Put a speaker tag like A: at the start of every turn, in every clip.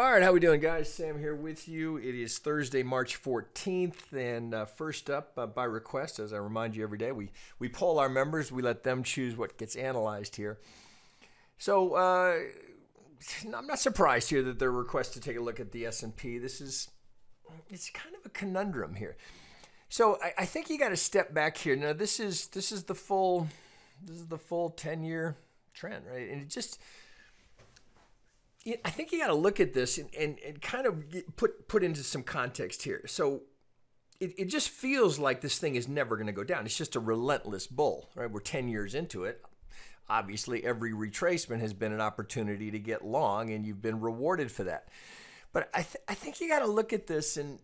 A: All right, how we doing, guys? Sam here with you. It is Thursday, March 14th, and first up, by request, as I remind you every day, we poll our members. We let them choose what gets analyzed here. So I'm not surprised here that their request to take a look at the S&P. It's kind of a conundrum here. So I think you got to step back here. Now this is the full 10-year trend, right? And it just, I think you got to look at this and kind of put into some context here. So it just feels like this thing is never going to go down. It's just a relentless bull, right? We're 10 years into it. Obviously, every retracement has been an opportunity to get long, and you've been rewarded for that. But I think you got to look at this, and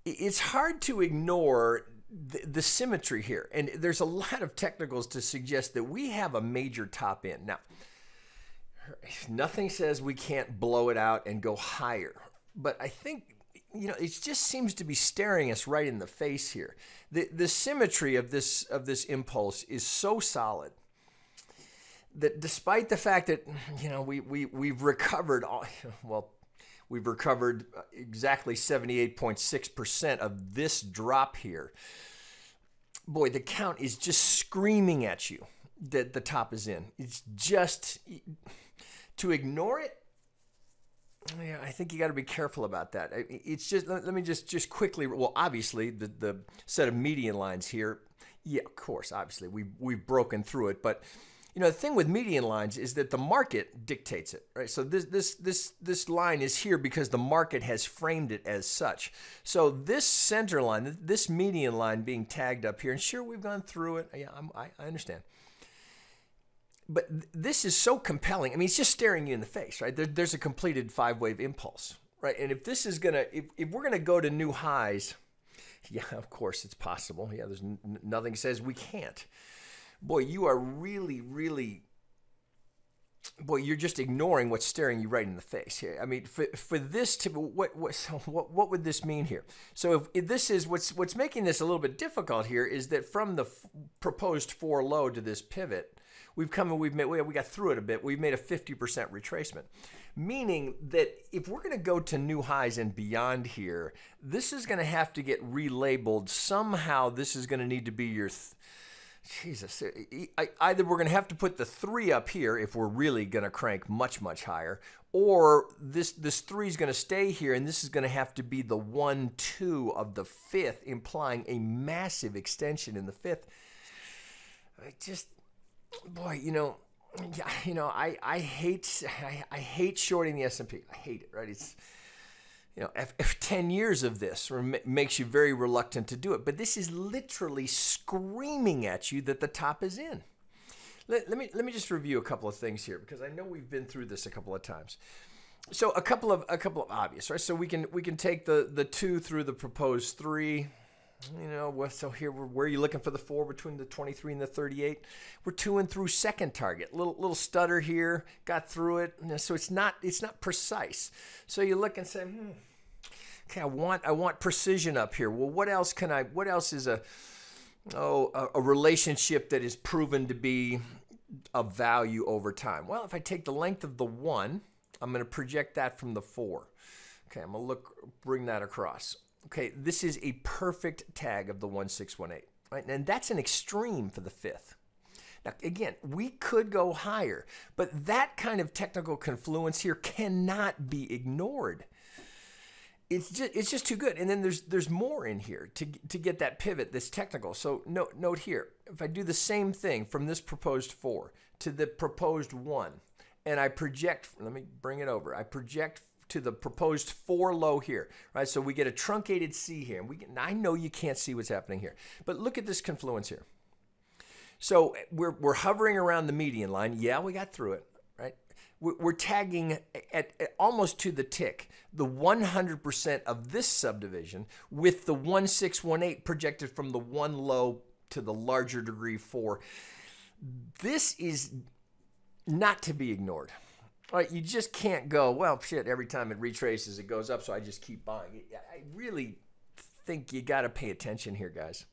A: it's hard to ignore the symmetry here. And there's a lot of technicals to suggest that we have a major top end. Now, nothing says we can't blow it out and go higher. But I think, it just seems to be staring us right in the face here. The symmetry of this impulse is so solid that despite the fact that, we've recovered, we've recovered exactly 78.6% of this drop here. Boy, the count is just screaming at you that the top is in. It's just, to ignore it, yeah, I think you got to be careful about that. It's just, let me just quickly, well, obviously, the set of median lines here, yeah, of course, obviously, we've broken through it, but the thing with median lines is that the market dictates it, right? So this line is here because the market has framed it as such. So this center line, this median line being tagged up here, and sure, we've gone through it. Yeah, I understand. But this is so compelling. I mean, it's just staring you in the face, right? There's a completed 5-wave impulse, right? And if this is gonna, if we're gonna go to new highs, yeah, of course it's possible. Yeah, there's nothing says we can't. Boy, you are really, you're just ignoring what's staring you right in the face here. I mean, for this to, what would this mean here? So if this is, what's making this a little bit difficult here is that from the proposed 4 low to this pivot, we got through it a bit. We've made a 50% retracement, meaning that if we're going to go to new highs and beyond here, this is going to have to get relabeled. Somehow this is going to need to be your, Jesus, either we're going to have to put the 3 up here if we're really going to crank much, much higher, or this 3 is going to stay here, and this is going to have to be the 1, 2 of the 5th, implying a massive extension in the 5th. Boy, I hate shorting the S&P. I hate it, right? It's, if 10 years of this makes you very reluctant to do it, but this is literally screaming at you that the top is in. Let me just review a couple of things here, because I know we've been through this a couple of times. So a couple of obvious, right? So we can take the 2 through the proposed 3. So here, where are you looking for the 4 between the 23 and the 38? We're 2 through second target. Little stutter here, got through it. So it's not precise. So you look and say, okay, I want precision up here. Well, what else is a relationship that is proven to be of value over time? Well, if I take the length of the 1, I'm going to project that from the 4. Okay, I'm going to bring that across. Okay, this is a perfect tag of the 1618, right? And that's an extreme for the 5th. Now, again, we could go higher, but that kind of technical confluence here cannot be ignored. It's just too good. And then there's more in here to get that pivot, this technical. So note here, if I do the same thing from this proposed 4 to the proposed 1, and I project, let me bring it over, I project to the proposed 4 low here, right? So we get a truncated C here. And I know you can't see what's happening here, but look at this confluence here. So we're hovering around the median line. Yeah, we got through it, right? We're tagging at almost to the tick the 100% of this subdivision with the 1618 projected from the 1 low to the larger degree 4. This is not to be ignored. Right, you just can't go, well, shit, every time it retraces, it goes up, so I just keep buying. I really think you got to pay attention here, guys.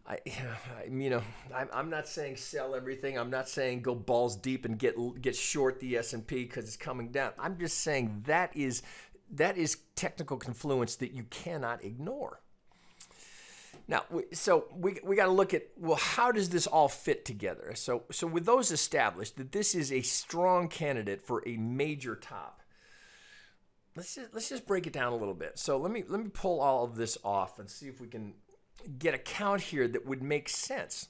A: I'm not saying sell everything. I'm not saying go balls deep and get short the S&P because it's coming down. I'm just saying that is technical confluence that you cannot ignore. Now, so we got to look at, well, how does this all fit together? So with those established, that this is a strong candidate for a major top. Let's just break it down a little bit. So let me pull all of this off and see if we can get a count here that would make sense.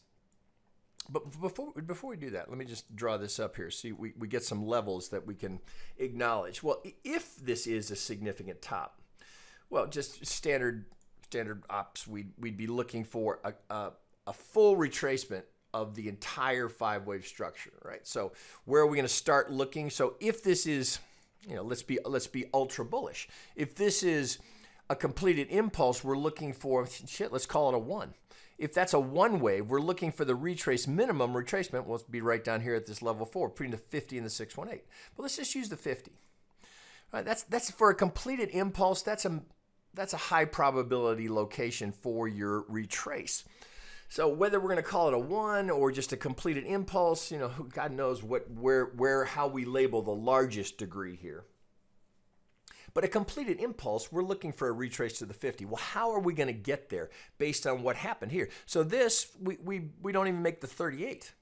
A: But before we do that, let me just draw this up here. See, we get some levels that we can acknowledge. Well, if this is a significant top, well, just standard ops, we'd be looking for a full retracement of the entire 5-wave structure, right? So where are we going to start looking? So if this is, let's be ultra bullish. If this is a completed impulse, we're looking for, let's call it a 1. If that's a 1 wave, we're looking for the minimum retracement. Will be right down here at this level 4, between the 50 and the 618. But let's just use the 50. All right, that's for a completed impulse. That's a high probability location for your retrace. So whether we're going to call it a 1 or just a completed impulse, God knows how we label the largest degree here. But a completed impulse, we're looking for a retrace to the 50. Well, how are we going to get there based on what happened here? So this, we don't even make the 38.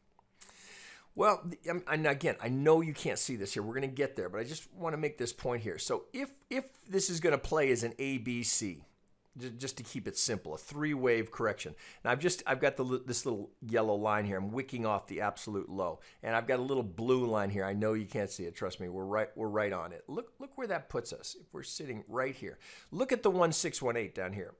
A: Well, and again, I know you can't see this here. We're going to get there, but I just want to make this point here. So if this is going to play as an ABC, just to keep it simple, a 3-wave correction. Now I've got this little yellow line here. I'm wicking off the absolute low, and I've got a little blue line here. I know you can't see it. Trust me, we're right on it. Look where that puts us. If we're sitting right here, look at the 1618 down here.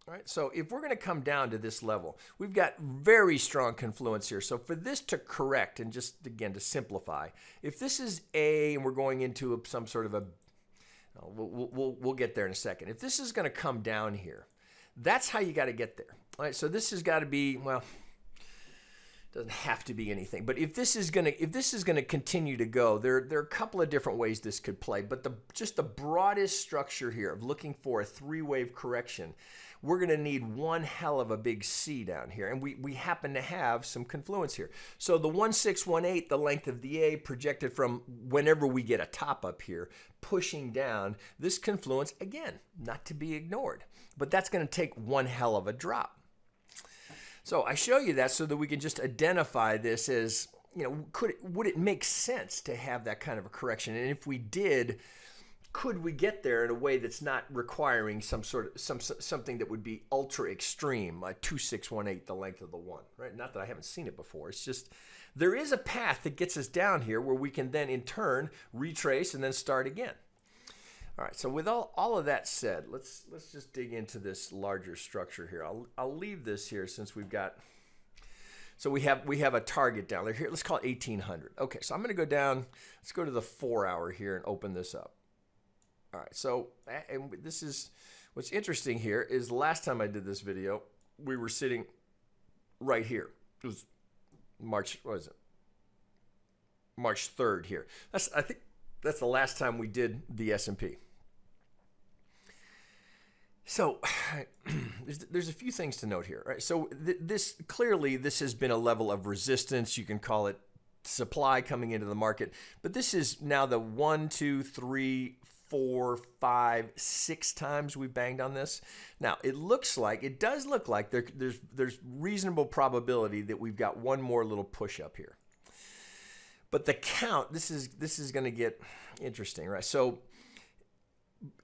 A: All right, so if we're going to come down to this level, we've got very strong confluence here. So for this to correct, and just again to simplify, if this is A and we're going into some sort of a, we'll get there in a second. If this is going to come down here, that's how you got to get there. All right, so this has got to be, well, doesn't have to be anything, but if this is going to continue to go, there are a couple of different ways this could play. But just the broadest structure here of looking for a 3-wave correction, we're going to need one hell of a big C down here, and we happen to have some confluence here. So the 1618, the length of the A projected from whenever we get a top up here, pushing down this confluence, again, not to be ignored, but that's going to take one hell of a drop. So I show you that so that we can just identify this as, would it make sense to have that kind of a correction? And if we did, could we get there in a way that's not requiring something that would be ultra extreme, like 2618, the length of the 1, right? Not that I haven't seen it before. It's just there is a path that gets us down here where we can then in turn retrace and then start again. All right, so with all of that said, let's just dig into this larger structure here. I'll leave this here since we've got, so we have a target down there. Here, let's call it 1800. Okay, so I'm going to go down. Let's go to the 4-hour here and open this up. All right, so and this is what's interesting here is the last time I did this video, we were sitting right here. It was March 3rd here. I think that's the last time we did the S&P. So there's a few things to note here, right? So this has been a level of resistance. You can call it supply coming into the market, but this is now the 1, 2, 3, 4, 5, 6 times we banged on this. Now it does look like there's reasonable probability that we've got one more little push up here. But the count, this is going to get interesting, right? So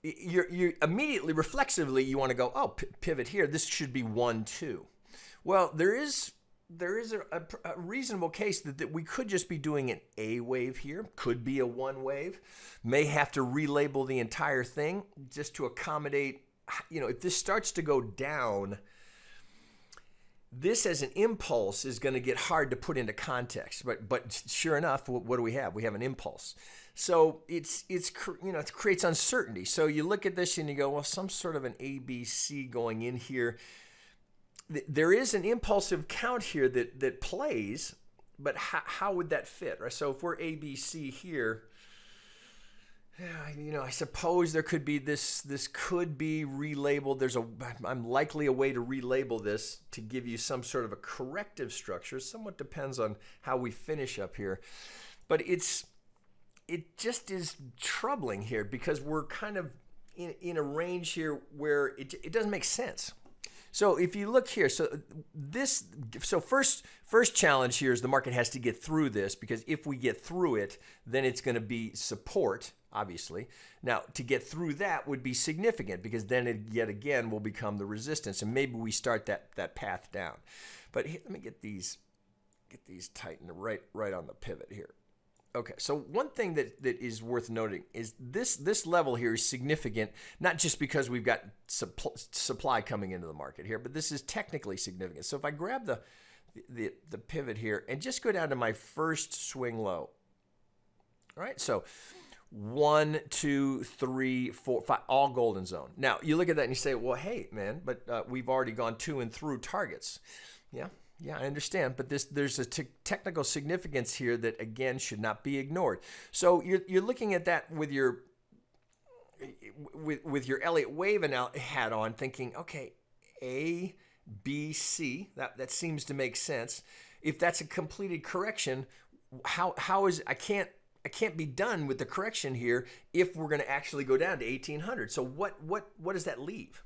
A: you immediately, reflexively, you want to go, oh, pivot here. This should be 1, 2. Well, there is a reasonable case that we could just be doing an A wave here. Could be a 1 wave. May have to relabel the entire thing just to accommodate, if this starts to go down, this as an impulse is going to get hard to put into context, but sure enough, what do we have? We have an impulse. So it creates uncertainty. So you look at this and you go, well, some sort of an ABC going in here. There is an impulsive count here that plays, but how would that fit? Right? So if we're ABC here, You know, I suppose there could be this could be relabeled. I'm likely a way to relabel this to give you some sort of a corrective structure. Somewhat depends on how we finish up here. But it just is troubling here because we're kind of in a range here where it doesn't make sense. So if you look here, so first challenge here is the market has to get through this, because if we get through it, then it's going to be support, obviously. Now, to get through that would be significant, because then it yet again will become the resistance, and maybe we start that path down. But here, let me get these tightened right on the pivot here. Okay, so one thing that is worth noting is this level here is significant, not just because we've got supply coming into the market here, but this is technically significant. So if I grab the pivot here and just go down to my first swing low, all right? So 1, 2, 3, 4, 5, all golden zone. Now, you look at that and you say, well, hey, man, but we've already gone to and through targets. Yeah, I understand, but there's a technical significance here that, again, should not be ignored. So you're looking at that with your Elliott Wave hat on, thinking, okay, A, B, C, that seems to make sense. If that's a completed correction, how is I can't be done with the correction here if we're going to actually go down to 1800. So what does that leave?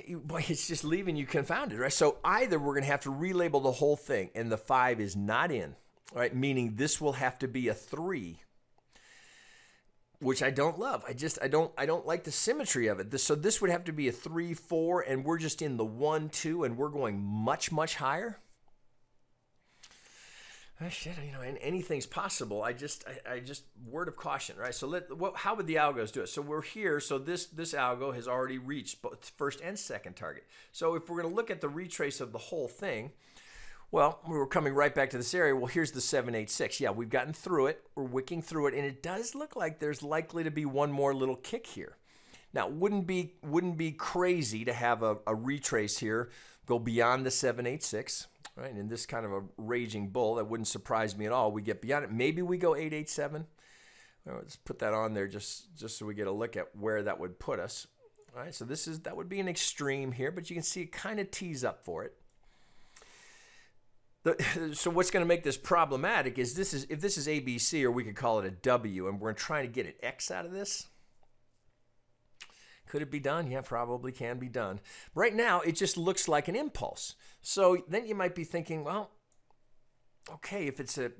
A: Boy, it's just leaving you confounded, right? So either we're going to have to relabel the whole thing and the 5 is not in, right? Meaning this will have to be a 3, which I don't love. I don't like the symmetry of it. So this would have to be a 3, 4, and we're just in the 1, 2, and we're going much, much higher. Oh, shit, you know, and anything's possible. I just word of caution, right? So how would the algos do it? So we're here. So this algo has already reached both first and second target. So if we're going to look at the retrace of the whole thing, well, we were coming right back to this area. Well, here's the 786. Yeah, we've gotten through it. We're wicking through it, and it does look like there's likely to be one more little kick here. Now, wouldn't be crazy to have a retrace here go beyond the 786. Right, in this kind of a raging bull, that wouldn't surprise me at all. We get beyond it. Maybe we go 887. Well, let's put that on there just so we get a look at where that would put us. All right, so that would be an extreme here, but you can see it kind of tees up for it. So what's going to make this problematic is if this is ABC, or we could call it a W, and we're trying to get an X out of this. Could it be done? Yeah, probably can be done. Right now, it just looks like an impulse. So then you might be thinking, well, okay,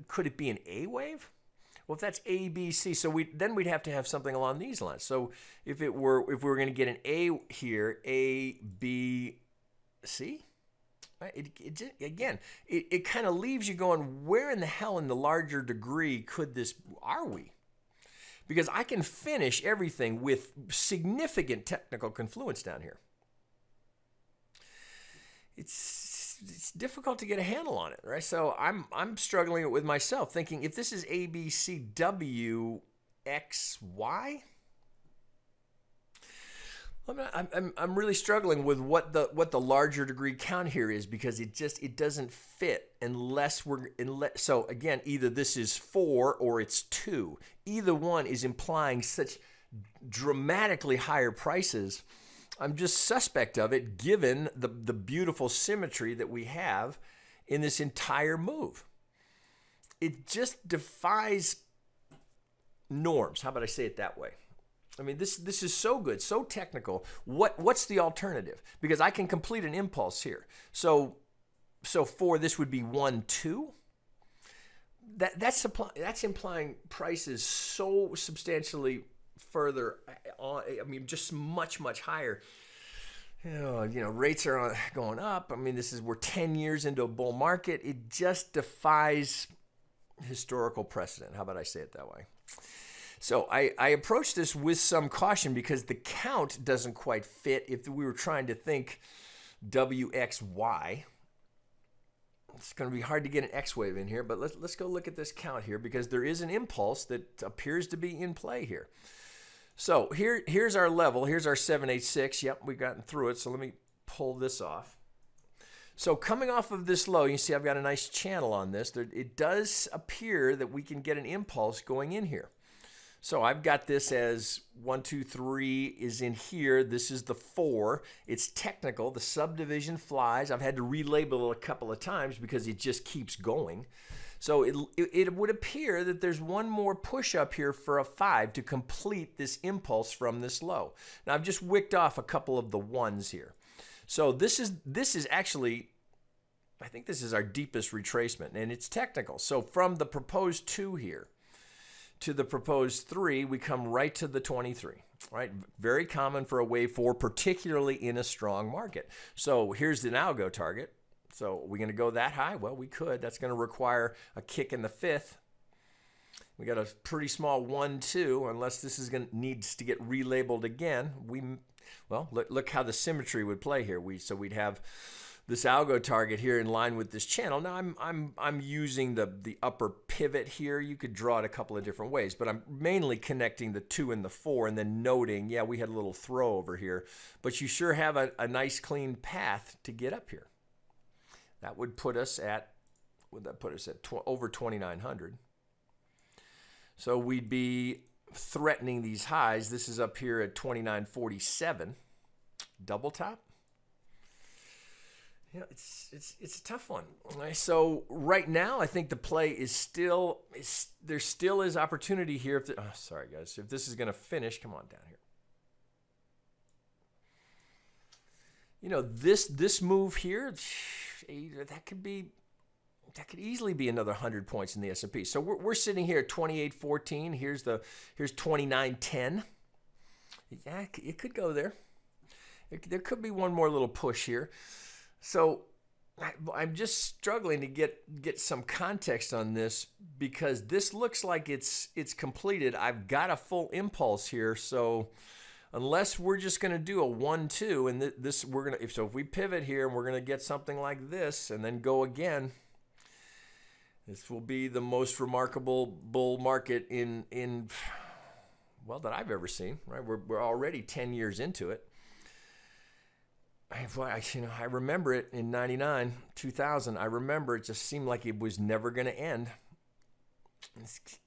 A: could it be an A wave? Well, if that's A, B, C, so then we'd have to have something along these lines. So if we were going to get an A here, A, B, C, right? It kind of leaves you going, where in the hell in the larger degree are we? Because I can finish everything with significant technical confluence down here. It's difficult to get a handle on it, right? So I'm struggling with myself, thinking if this is A, B, C, W, X, Y. I'm really struggling with what the larger degree count here is, because it doesn't fit so again, either this is 4 or it's 2. Either one is implying such dramatically higher prices. I'm just suspect of it, given the beautiful symmetry that we have in this entire move. It just defies norms. How about I say it that way? I mean, this is so good, so technical. What's the alternative? Because I can complete an impulse here. So for this would be 1, 2. That's implying prices so substantially further on. I mean, just much, much higher. You know, rates are going up. I mean, we're 10 years into a bull market. It just defies historical precedent. How about I say it that way? So I approach this with some caution, because the count doesn't quite fit. If we were trying to think WXY, it's going to be hard to get an X wave in here, but let's go look at this count here, because there is an impulse that appears to be in play here. So here's our level. Here's our 786. Yep, we've gotten through it. So let me pull this off. So coming off of this low, you see I've got a nice channel on this. It does appear that we can get an impulse going in here. So I've got this as 1, 2, 3 is in here. This is the 4. It's technical. The subdivision flies. I've had to relabel it a couple of times because it just keeps going. So it would appear that there's one more push up here for a 5 to complete this impulse from this low. Now I've just wicked off a couple of the 1s here. So this is actually, I think this is our deepest retracement, and it's technical. So from the proposed 2 here to the proposed 3, we come right to the 23, right? Very common for a wave 4, particularly in a strong market. So here's an algo target. So are we going to go that high? Well, we could. That's going to require a kick in the 5th. We got a pretty small 1, 2, unless this is needs to get relabeled again. Well, look how the symmetry would play here. So we'd have this algo target here in line with this channel. Now I'm using the upper pivot here. You could draw it a couple of different ways, but I'm mainly connecting the 2 and the 4 and then noting, yeah, we had a little throw over here, but you sure have a nice clean path to get up here. That would put us at, over 2,900. So we'd be threatening these highs. This is up here at 2,947. Double top. Yeah, it's a tough one. Right, so right now, I think the play is still, there still is opportunity here. If sorry guys, if this is going to finish, come on down here. You know, this move here, that could easily be another 100 points in the S&P. So we're sitting here at 28.14. Here's 29.10. Yeah, it could go there. There could be one more little push here. So I'm just struggling to get some context on this because this looks like it's completed. I've got a full impulse here, so unless we're just going to do a 1, 2, and this we're gonna if we pivot here and we're gonna get something like this and then go again, this will be the most remarkable bull market in well that I've ever seen. Right, we're already 10 years into it. I remember it in 99, 2000. I remember it just seemed like it was never going to end.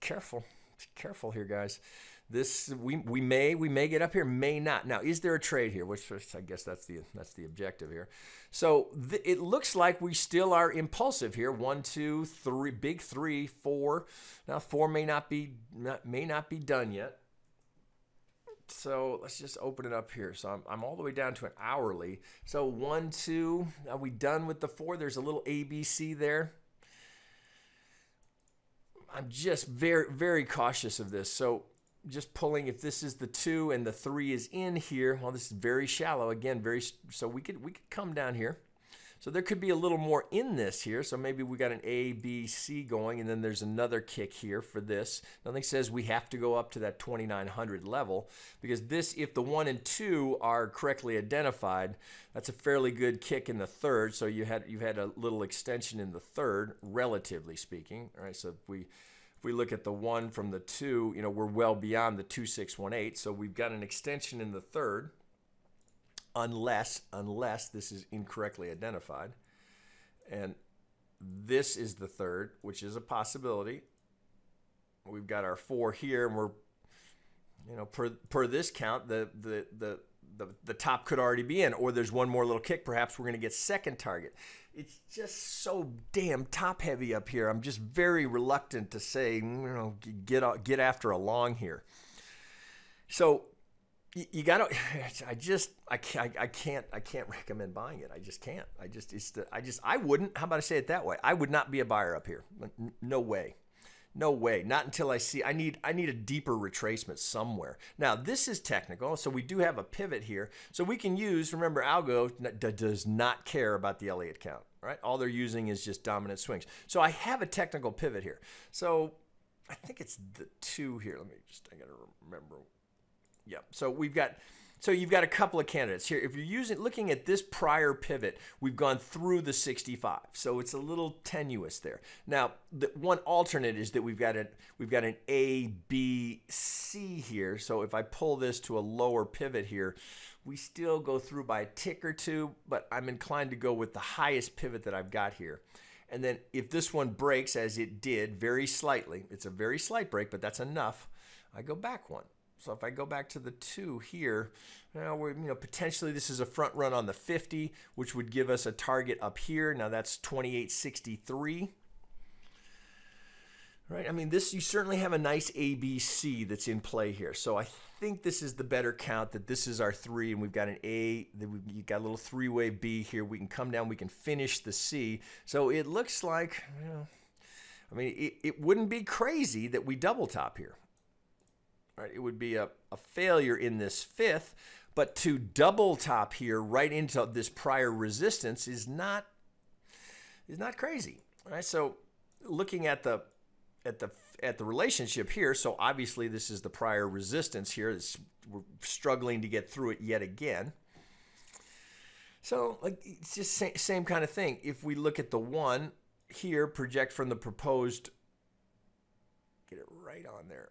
A: Careful here, guys. This we may get up here, may not. Now, is there a trade here? Which I guess that's the objective here. So it looks like we still are impulsive here. 1, 2, 3, big 3, 4. Now 4 may not be done yet. So let's just open it up here. So I'm all the way down to an hourly. So 1, 2, are we done with the 4? There's a little ABC there. I'm just very, very cautious of this. So just pulling, if this is the 2 and the 3 is in here, well, this is very shallow. Again, so we could come down here. So there could be a little more in this here. So maybe we got an A, B, C going, and then there's another kick here for this. Nothing says we have to go up to that 2,900 level because this, if the 1 and 2 are correctly identified, that's a fairly good kick in the 3rd. So you've had a little extension in the 3rd, relatively speaking. All right, so if we look at the 1 from the 2, you know, we're well beyond the 2618. So we've got an extension in the 3rd. Unless this is incorrectly identified. And this is the 3rd, which is a possibility. We've got our 4 here, and we're, you know, per this count, the top could already be in, or there's one more little kick. Perhaps we're going to get second target. It's just so damn top heavy up here. I'm just very reluctant to say, you know, get after a long here. So you gotta. I can't recommend buying it. I just can't. I wouldn't. How about I say it that way? I would not be a buyer up here. No way. No way. Not until I see. I need a deeper retracement somewhere. Now this is technical, so we do have a pivot here. So we can use. Remember, algo does not care about the Elliott count. Right? All they're using is just dominant swings. So I have a technical pivot here. So I think it's the 2 here. I gotta remember. Yeah, so you've got a couple of candidates here. If you're looking at this prior pivot, we've gone through the 65, so it's a little tenuous there. Now, the one alternate is that we've got an A, B, C B here. So if I pull this to a lower pivot here, we still go through by a tick or two, but I'm inclined to go with the highest pivot that I've got here. And then if this one breaks, as it did, very slightly, it's a very slight break, but that's enough, I go back one. So if I go back to the 2 here, potentially this is a front run on the 50, which would give us a target up here. Now that's 2863. Right? I mean, you certainly have a nice ABC that's in play here. So I think this is the better count, that this is our 3, and we've got an A, you got a little 3-wave B here. We can come down, we can finish the C. So it looks like, it wouldn't be crazy that we double top here. Right? It would be a failure in this 5th, but to double top here right into this prior resistance is not crazy. Right? So looking at the relationship here, so obviously this is the prior resistance here. We're struggling to get through it yet again. So like it's just same kind of thing. If we look at the 1 here, project from the proposed, get it right on there.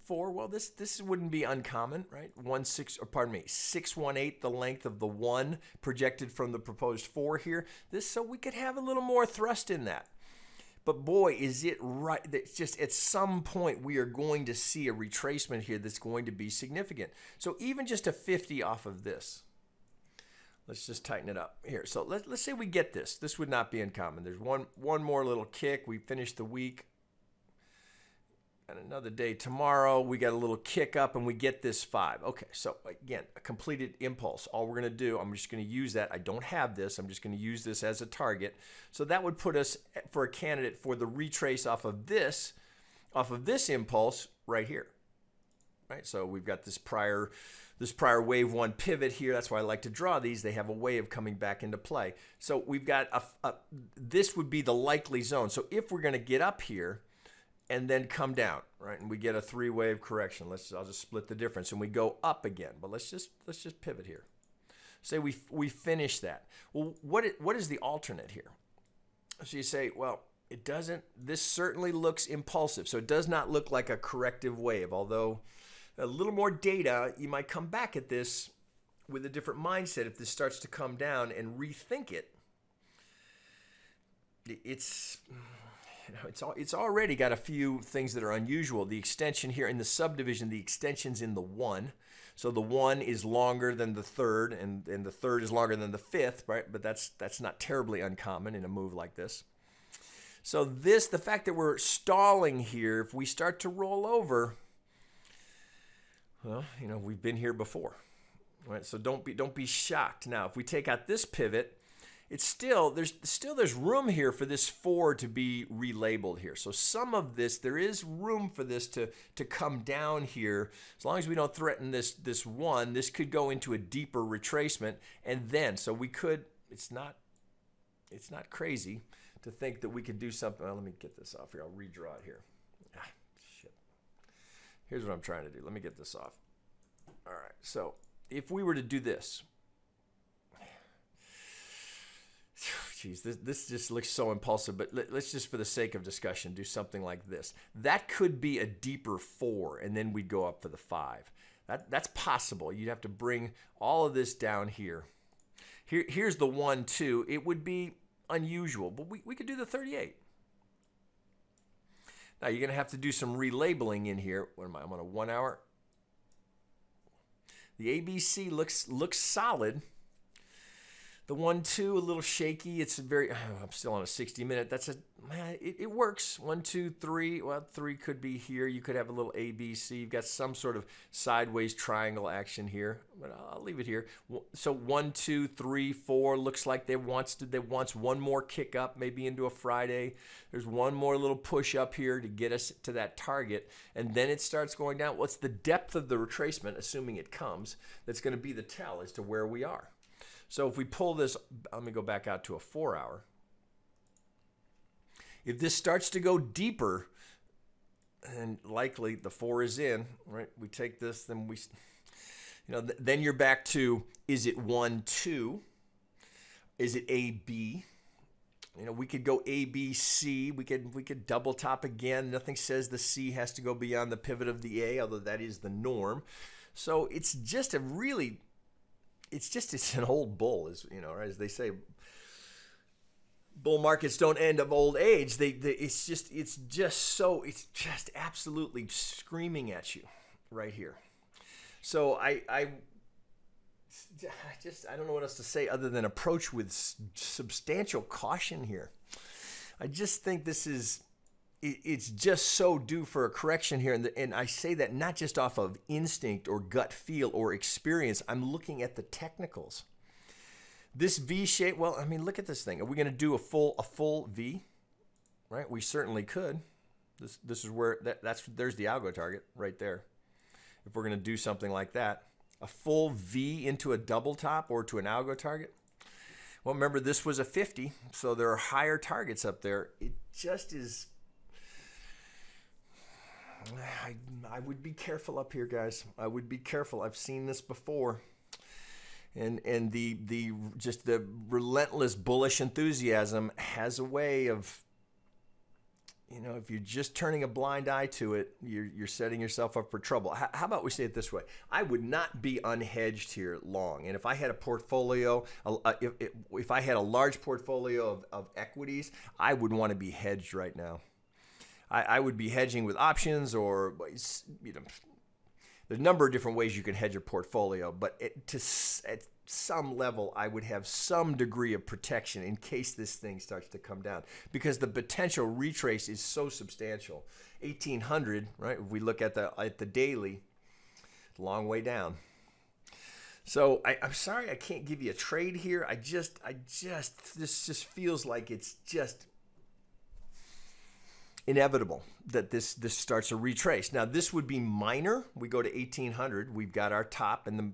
A: 4, well, this wouldn't be uncommon, right? 618, the length of the 1 projected from the proposed 4 here. So we could have a little more thrust in that. But boy, is it right. It's just at some point we are going to see a retracement here that's going to be significant. So even just a 50 off of this. Let's just tighten it up here. So let's say we get this. This would not be uncommon. There's one more little kick. We finish the week. And another day tomorrow, we got a little kick up and we get this 5. Okay, so again, a completed impulse. All we're going to do, I'm just going to use that. I don't have this. I'm just going to use this as a target. So that would put us for a candidate for the retrace off of this impulse right here. Right? So we've got this prior wave 1 pivot here. That's why I like to draw these. They have a way of coming back into play. So we've got this would be the likely zone. So if we're going to get up here and then come down, right? And we get a 3-wave correction. I'll just split the difference and we go up again. But let's just pivot here. Say we finish that. Well, what is the alternate here? So you say, well, it doesn't. This certainly looks impulsive. So it does not look like a corrective wave. Although a little more data, you might come back at this with a different mindset if this starts to come down and rethink it. It's already got a few things that are unusual. The extension here in the subdivision, the extension's in the 1. So the 1 is longer than the 3rd, and the 3rd is longer than the 5th, right? But that's not terribly uncommon in a move like this. So the fact that we're stalling here, if we start to roll over, well, we've been here before, right? So don't be shocked. Now, if we take out this pivot, there's room here for this 4 to be relabeled here. So some of this, there is room for this to come down here. As long as we don't threaten this 1, this could go into a deeper retracement. And then, so we could, it's not crazy to think that we could do something. Well, let me get this off here. I'll redraw it here. Shit. Here's what I'm trying to do. Let me get this off. All right. So if we were to do this, geez, this just looks so impulsive, but let's just, for the sake of discussion, do something like this. That could be a deeper 4, and then we'd go up for the 5. That's possible. You'd have to bring all of this down here. Here's the 1, 2. It would be unusual, but we could do the 38. Now, you're going to have to do some relabeling in here. What am I? I'm on a 1 hour. The ABC looks solid. The 1, 2, a little shaky. It's I'm still on a 60-minute. It works. 1, 2, 3. Well, 3 could be here. You could have a little ABC. You've got some sort of sideways triangle action here, but I'll leave it here. So 1, 2, 3, 4 looks like they wants one more kick up, maybe into a Friday. There's one more little push up here to get us to that target, and then it starts going down. What's the depth of the retracement, assuming it comes, that's going to be the tell as to where we are. So if we pull this, let me go back out to a 4 hour. If this starts to go deeper, and likely the 4 is in, right? We take this, then then you're back to, is it 1, 2? Is it A, B? You know, we could go A, B, C. We could double top again. Nothing says the C has to go beyond the pivot of the A, although that is the norm. So it's just it's an old bull, as you know, as they say. Bull markets don't end of old age. It's just absolutely screaming at you right here. So I don't know what else to say other than approach with substantial caution here. I just think it's just so due for a correction here. And I say that not just off of instinct or gut feel or experience. I'm looking at the technicals. This V shape, well, I mean, look at this thing. Are we going to do a full V? Right? We certainly could. This is where there's the algo target right there. If we're going to do something like that, a full V into a double top or to an algo target. Well, remember this was a 50, so there are higher targets up there. It just is. I would be careful up here, guys. I would be careful. I've seen this before. And the relentless bullish enthusiasm has a way of, you know, if you're just turning a blind eye to it, you're setting yourself up for trouble. How about we say it this way? I would not be unhedged here long. And if I had a portfolio, if I had a large portfolio of equities, I would want to be hedged right now. I would be hedging with options, or, you know, there's a number of different ways you can hedge a portfolio, but at some level, I would have some degree of protection in case this thing starts to come down, because the potential retrace is so substantial. 1800, right? If we look at the daily, long way down. So I'm sorry I can't give you a trade here. This just feels like it's just inevitable that this starts a retrace. Now, this would be minor. We go to 1800. We've got our top, and the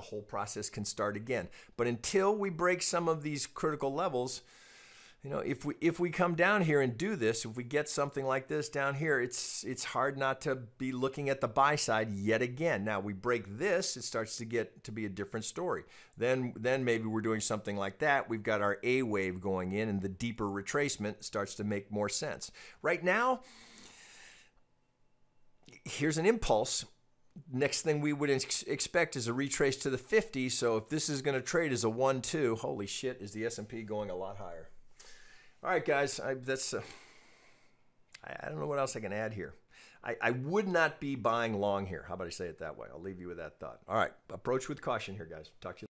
A: whole process can start again. But until we break some of these critical levels, you know, if we come down here and do this, if we get something like this down here, it's hard not to be looking at the buy side yet again. Now we break this, it starts to get to be a different story. Then maybe we're doing something like that. We've got our A wave going in, and the deeper retracement starts to make more sense. Right now, here's an impulse. Next thing we would expect is a retrace to the 50. So if this is going to trade as a 1-2, holy shit, is the S&P going a lot higher. All right, guys, I don't know what else I can add here. I would not be buying long here. How about I say it that way? I'll leave you with that thought. All right, approach with caution here, guys. Talk to you later.